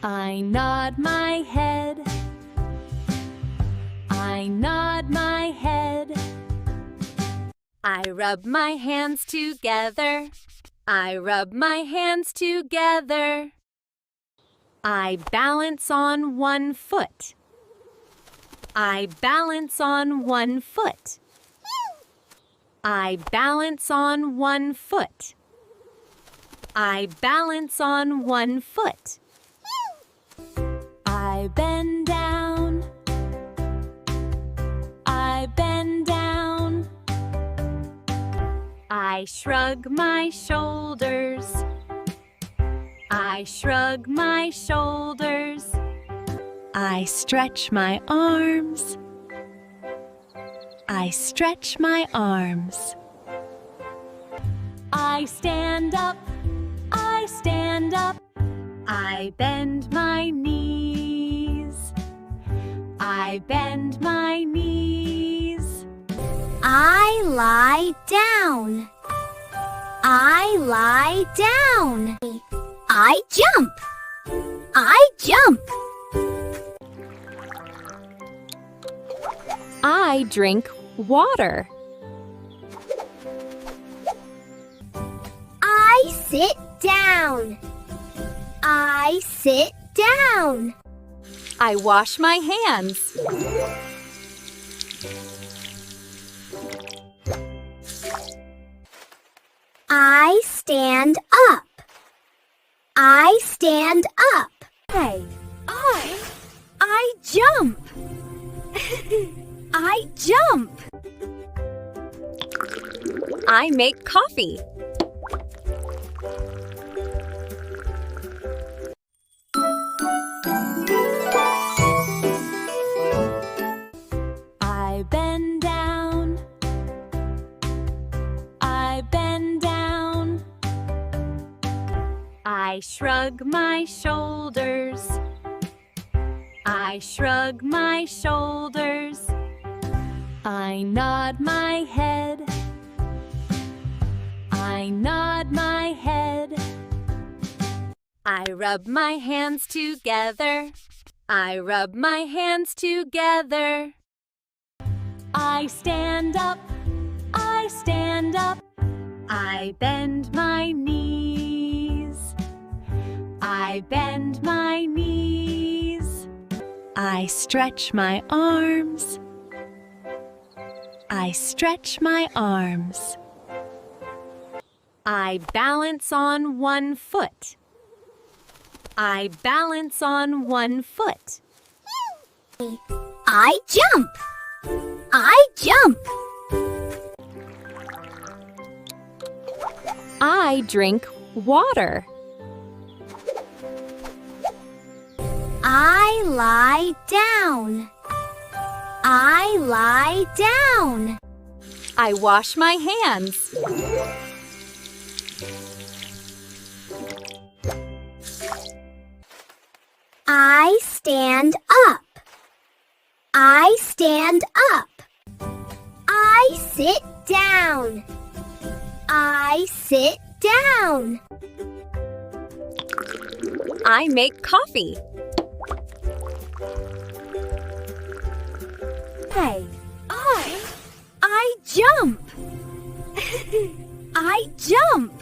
I nod my head. I nod my head. I rub my hands together. I rub my hands together. I balance on one foot. I balance on one foot. I balance on one foot. I balance on one foot. I bend down. I bend down. I shrug my shoulders. I shrug my shoulders. I stretch my arms. I stretch my arms. I stand up. I stand up. I bend my knees. I bend my knees. I lie down. I lie down. I jump. I jump. I drink water. I sit down. I sit down. I wash my hands. I stand up. I stand up. I jump. I jump. I make coffee. I bend down. I bend down. I shrug my shoulders. I shrug my shoulders. I nod my head. I nod my head. I rub my hands together. I rub my hands together. I stand up. I stand up. I bend my knees. I bend my knees. I stretch my arms. I stretch my arms. I balance on one foot. I balance on one foot. I jump. I jump. I drink water. I lie down. I lie down. I wash my hands. I stand up. I stand up. I sit down. I sit down. I make coffee. I jump. I jump.